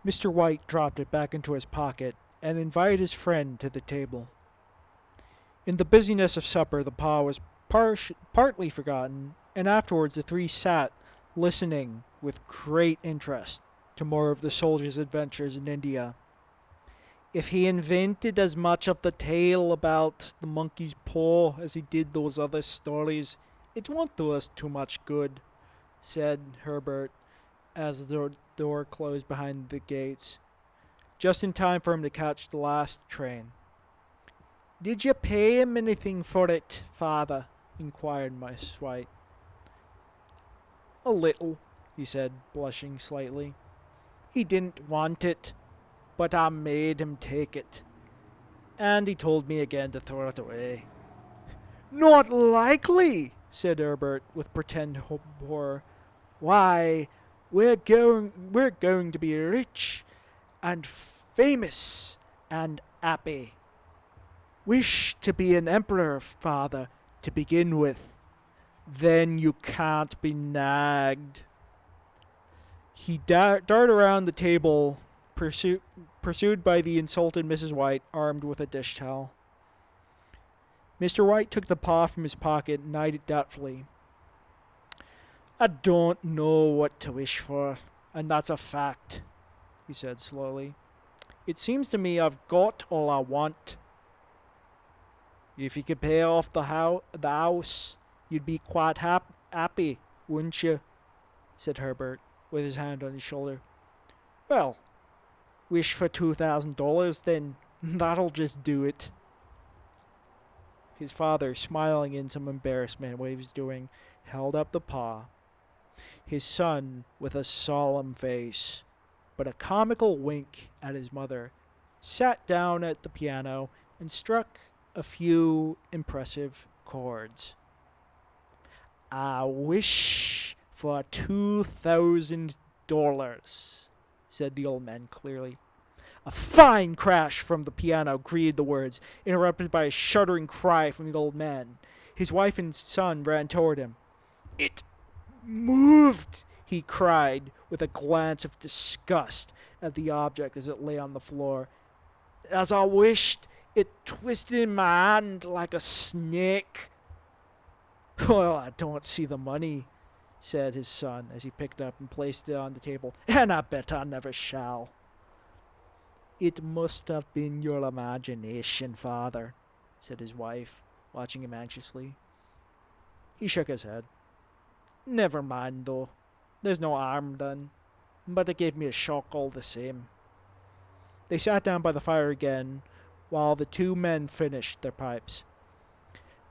Mr. White dropped it back into his pocket and invited his friend to the table. In the busyness of supper, the paw was partly forgotten, and afterwards the three sat listening with great interest to more of the soldier's adventures in India. If he invented as much of the tale about the monkey's paw as he did those other stories, it won't do us too much good, said Herbert as the door closed behind the gates, just in time for him to catch the last train. Did you pay him anything for it, father? Inquired Miss White. A little, he said, blushing slightly. He didn't want it, but I made him take it. And he told me again to throw it away. Not likely, said Herbert with pretend horror. Why, we're going to be rich and famous and happy. Wish to be an emperor, father, to begin with. Then you can't be nagged. He darted around the table, pursued by the insulted Mrs. White, armed with a dish towel. Mr. White took the paw from his pocket and eyed it doubtfully. I don't know what to wish for, and that's a fact, he said slowly. It seems to me I've got all I want. If you could pay off the house, you'd be quite happy, wouldn't you? Said Herbert, with his hand on his shoulder. Well, wish for $2,000 then. That'll just do it. His father, smiling in some embarrassment at what he was doing, held up the paw. His son, with a solemn face, but a comical wink at his mother, sat down at the piano and struck a few impressive chords. I wish for $2,000, said the old man clearly. A fine crash from the piano greeted the words, interrupted by a shuddering cry from the old man. His wife and son ran toward him. It moved, he cried, with a glance of disgust at the object as it lay on the floor. As I wished, it twisted in my hand like a snake. Well, I don't see the money, said his son as he picked it up and placed it on the table, and I bet I never shall. It must have been your imagination, father, said his wife, watching him anxiously. He shook his head. Never mind, though. There's no harm done. But it gave me a shock all the same. They sat down by the fire again, while the two men finished their pipes.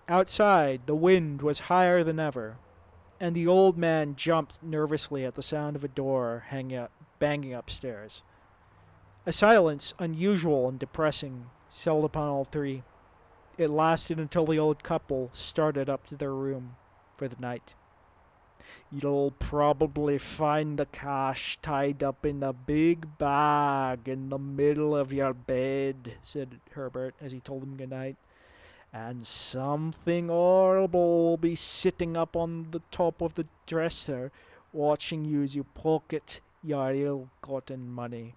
Outside, the wind was higher than ever, and the old man jumped nervously at the sound of a door banging upstairs. A silence unusual and depressing settled upon all three. It lasted until the old couple started up to their room for the night. You'll probably find the cash tied up in a big bag in the middle of your bed, said Herbert as he told them good night. And something horrible will be sitting up on the top of the dresser, watching you as you pocket your ill-gotten money.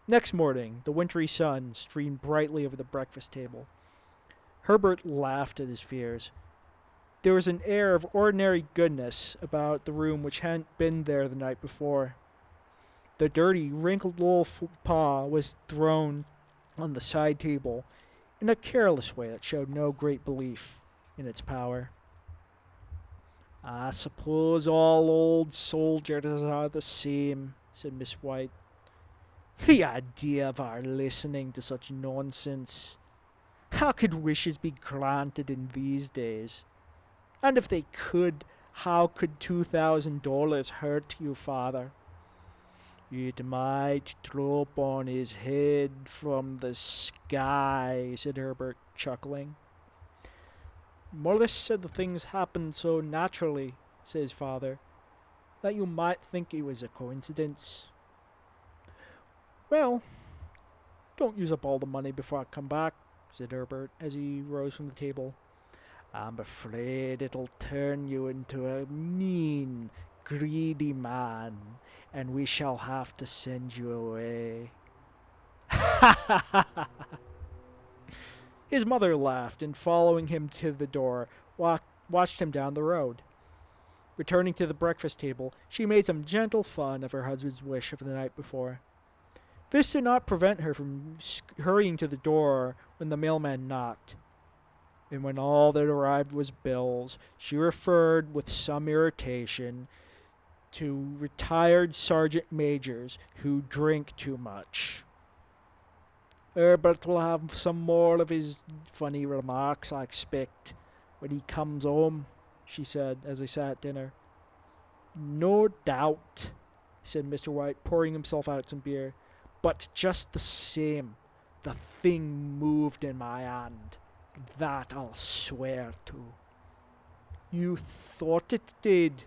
Next morning, the wintry sun streamed brightly over the breakfast table. Herbert laughed at his fears. There was an air of ordinary goodness about the room which hadn't been there the night before. The dirty, wrinkled little paw was thrown on the side table in a careless way that showed no great belief in its power. I suppose all old soldiers are the same, said Miss White. The idea of our listening to such nonsense. How could wishes be granted in these days? And if they could, how could $2,000 hurt you, father? It might drop on his head from the sky, said Herbert, chuckling. Mother said the things happened so naturally, said his father, that you might think it was a coincidence. Well, don't use up all the money before I come back, said Herbert as he rose from the table. I'm afraid it'll turn you into a mean, greedy man, and we shall have to send you away. His mother laughed and, following him to the door, watched him down the road. Returning to the breakfast table, she made some gentle fun of her husband's wish of the night before. This did not prevent her from hurrying to the door when the mailman knocked. And when all that arrived was bills, she referred with some irritation to retired sergeant majors who drink too much. Herbert will have some more of his funny remarks, I expect, when he comes home, she said as they sat at dinner. No doubt, said Mr. White, pouring himself out some beer. But just the same, the thing moved in my hand. That I'll swear to. You thought it did,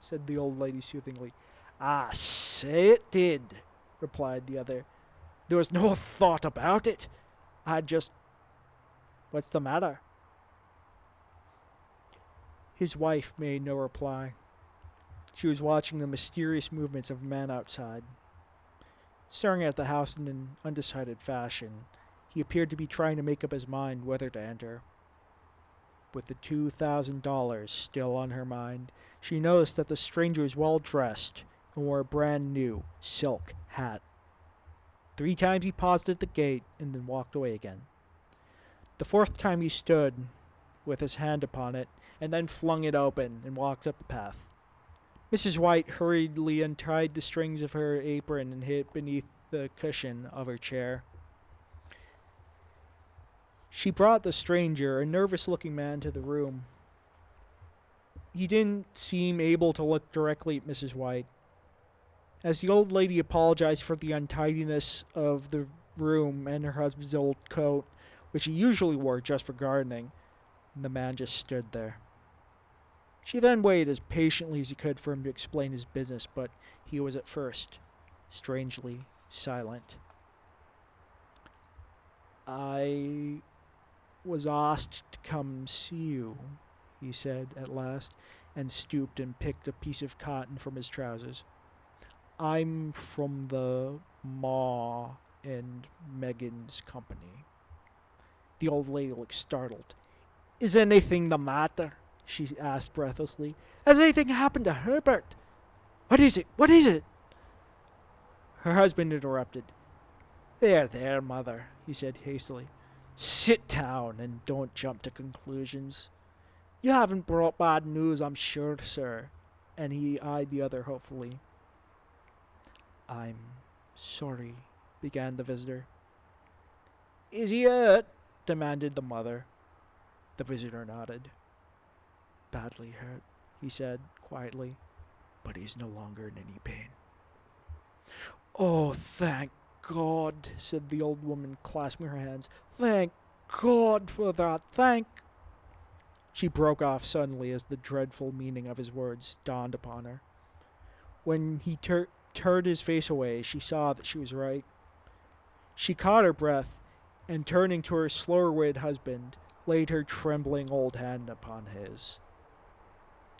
said the old lady soothingly. I say it did, replied the other. There was no thought about it. I just... What's the matter? His wife made no reply. She was watching the mysterious movements of a man outside. Staring at the house in an undecided fashion, he appeared to be trying to make up his mind whether to enter. With the $2,000 still on her mind, she noticed that the stranger was well dressed and wore a brand new silk hat. 3 times he paused at the gate and then walked away again. The 4th time he stood with his hand upon it and then flung it open and walked up the path. Mrs. White hurriedly untied the strings of her apron and hid beneath the cushion of her chair. She brought the stranger, a nervous-looking man, to the room. He didn't seem able to look directly at Mrs. White. As the old lady apologized for the untidiness of the room and her husband's old coat, which he usually wore just for gardening, the man just stood there. She then waited as patiently as he could for him to explain his business, but he was at first strangely silent. I was asked to come see you, he said at last, and stooped and picked a piece of cotton from his trousers. I'm from the Ma and Megan's company. The old lady looked startled. Is anything the matter? She asked breathlessly. Has anything happened to Herbert? What is it? What is it? Her husband interrupted. There, mother, he said hastily. Sit down and don't jump to conclusions. You haven't brought bad news, I'm sure, sir. And he eyed the other hopefully. I'm sorry, began the visitor. Is he hurt? Demanded the mother. The visitor nodded. Badly hurt, he said quietly, but he's no longer in any pain. Oh, thank God, said the old woman, clasping her hands. Thank God for that, thank... She broke off suddenly as the dreadful meaning of his words dawned upon her. When he turned his face away, she saw that she was right. She caught her breath, and turning to her slower-witted husband, laid her trembling old hand upon his.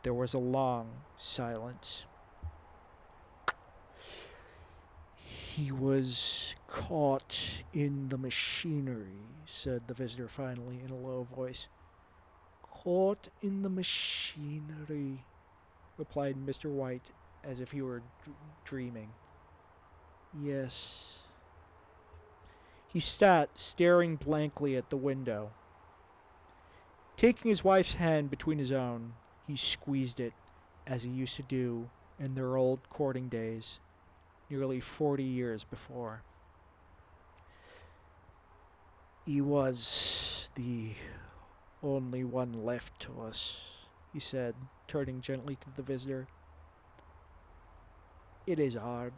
There was a long silence. He was caught in the machinery, said the visitor finally in a low voice. Caught in the machinery, replied Mr. White as if he were dreaming. Yes. He sat staring blankly at the window. Taking his wife's hand between his own, he squeezed it as he used to do in their old courting days, nearly 40 years before. He was the only one left to us, he said, turning gently to the visitor. It is hard,